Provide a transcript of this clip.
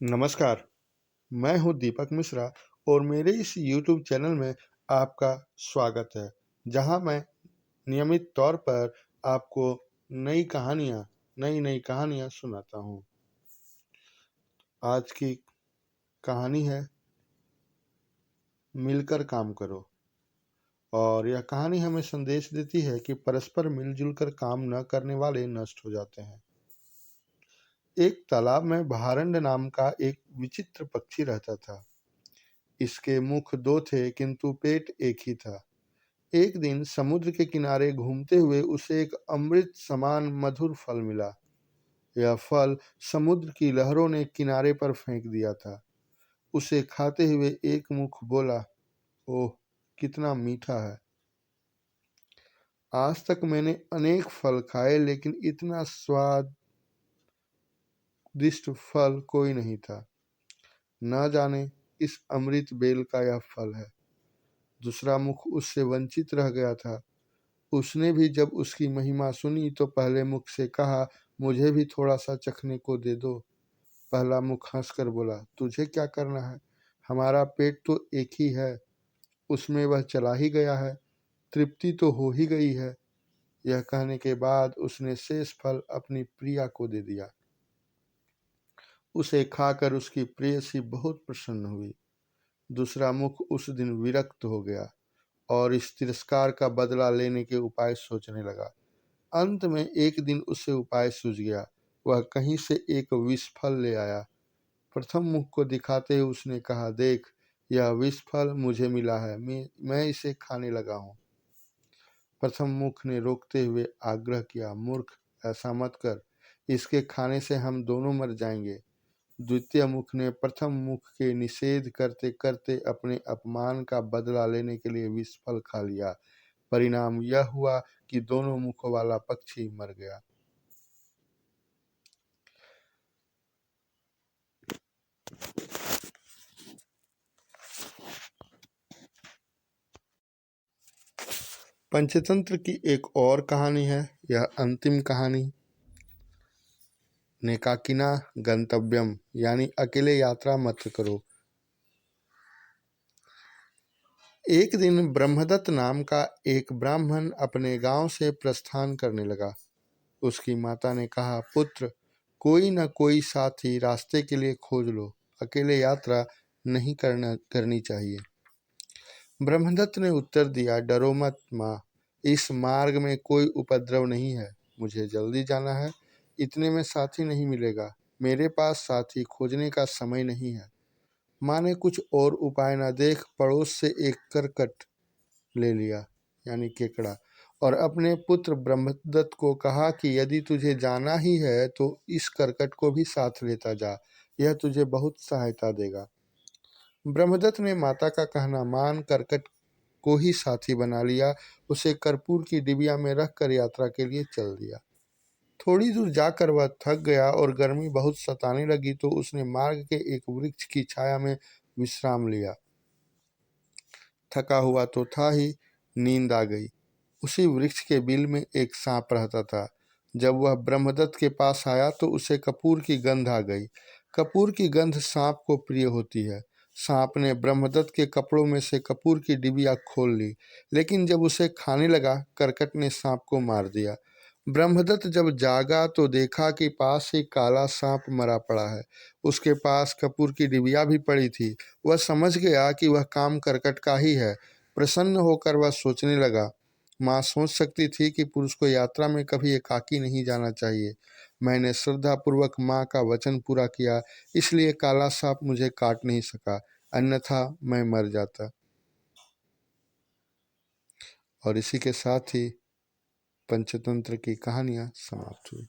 नमस्कार, मैं हूँ दीपक मिश्रा और मेरे इस YouTube चैनल में आपका स्वागत है, जहाँ मैं नियमित तौर पर आपको नई-नई कहानियाँ सुनाता हूँ। आज की कहानी है मिलकर काम करो और यह कहानी हमें संदेश देती है कि परस्पर मिलजुल कर काम न करने वाले नष्ट हो जाते हैं। एक तालाब में भारंड नाम का एक विचित्र पक्षी रहता था। इसके मुख दो थे किंतु पेट एक ही था। एक दिन समुद्र के किनारे घूमते हुए उसे एक अमृत समान मधुर फल मिला। यह फल समुद्र की लहरों ने किनारे पर फेंक दिया था। उसे खाते हुए एक मुख बोला, ओह, कितना मीठा है। आज तक मैंने अनेक फल खाए लेकिन इतना स्वादिष्ट फल कोई नहीं था। न जाने इस अमृत बेल का यह फल है। दूसरा मुख उससे वंचित रह गया था। उसने भी जब उसकी महिमा सुनी तो पहले मुख से कहा, मुझे भी थोड़ा सा चखने को दे दो। पहला मुख हंसकर बोला, तुझे क्या करना है, हमारा पेट तो एक ही है, उसमें वह चला ही गया है, तृप्ति तो हो ही गई है। यह कहने के बाद उसने शेष फल अपनी प्रिया को दे दिया। उसे खाकर उसकी प्रेयसी बहुत प्रसन्न हुई। दूसरा मुख उस दिन विरक्त हो गया और इस तिरस्कार का बदला लेने के उपाय सोचने लगा। अंत में एक दिन उसे उपाय सूझ गया। वह कहीं से एक विष फल ले आया। प्रथम मुख को दिखाते हुए उसने कहा, देख, यह विष फल मुझे मिला है, मैं इसे खाने लगा हूँ। प्रथम मुख ने रोकते हुए आग्रह किया, मूर्ख, ऐसा मत कर, इसके खाने से हम दोनों मर जाएंगे। द्वितीय मुख ने प्रथम मुख के निषेध करते करते अपने अपमान का बदला लेने के लिए विष फल खा लिया। परिणाम यह हुआ कि दोनों मुखों वाला पक्षी मर गया। पंचतंत्र की एक और कहानी है, यह अंतिम कहानी। नेकाकिना गंतव्यम, यानी अकेले यात्रा मत करो। एक दिन ब्रह्मदत्त नाम का एक ब्राह्मण अपने गांव से प्रस्थान करने लगा। उसकी माता ने कहा, पुत्र, कोई न कोई साथी रास्ते के लिए खोज लो, अकेले यात्रा नहीं करनी चाहिए। ब्रह्मदत्त ने उत्तर दिया, डरो मत माँ, इस मार्ग में कोई उपद्रव नहीं है, मुझे जल्दी जाना है, इतने में साथी नहीं मिलेगा, मेरे पास साथी खोजने का समय नहीं है। माँ ने कुछ और उपाय न देख पड़ोस से एक करकट ले लिया, यानी केकड़ा, और अपने पुत्र ब्रह्मदत्त को कहा कि यदि तुझे जाना ही है तो इस करकट को भी साथ लेता जा, यह तुझे बहुत सहायता देगा। ब्रह्मदत्त ने माता का कहना मान करकट को ही साथी बना लिया। उसे कर्पूर की डिबिया में रखकर यात्रा के लिए चल दिया। थोड़ी दूर जाकर वह थक गया और गर्मी बहुत सताने लगी तो उसने मार्ग के एक वृक्ष की छाया में विश्राम लिया। थका हुआ तो था ही, नींद आ गई। उसी वृक्ष के बिल में एक सांप रहता था। जब वह ब्रह्मदत्त के पास आया तो उसे कपूर की गंध आ गई। कपूर की गंध सांप को प्रिय होती है। सांप ने ब्रह्मदत्त के कपड़ों में से कपूर की डिबिया खोल ली, लेकिन जब उसे खाने लगा करकट ने सांप को मार दिया। ब्रह्मदत्त जब जागा तो देखा कि पास ही काला सांप मरा पड़ा है। उसके पास कपूर की डिबिया भी पड़ी थी। वह समझ गया कि वह काम करकट का ही है। प्रसन्न होकर वह सोचने लगा, माँ सोच सकती थी कि पुरुष को यात्रा में कभी एकाकी नहीं जाना चाहिए। मैंने श्रद्धापूर्वक माँ का वचन पूरा किया, इसलिए काला सांप मुझे काट नहीं सका, अन्यथा मैं मर जाता। और इसी के साथ ही पंचतंत्र की कहानियाँ समाप्त हुई।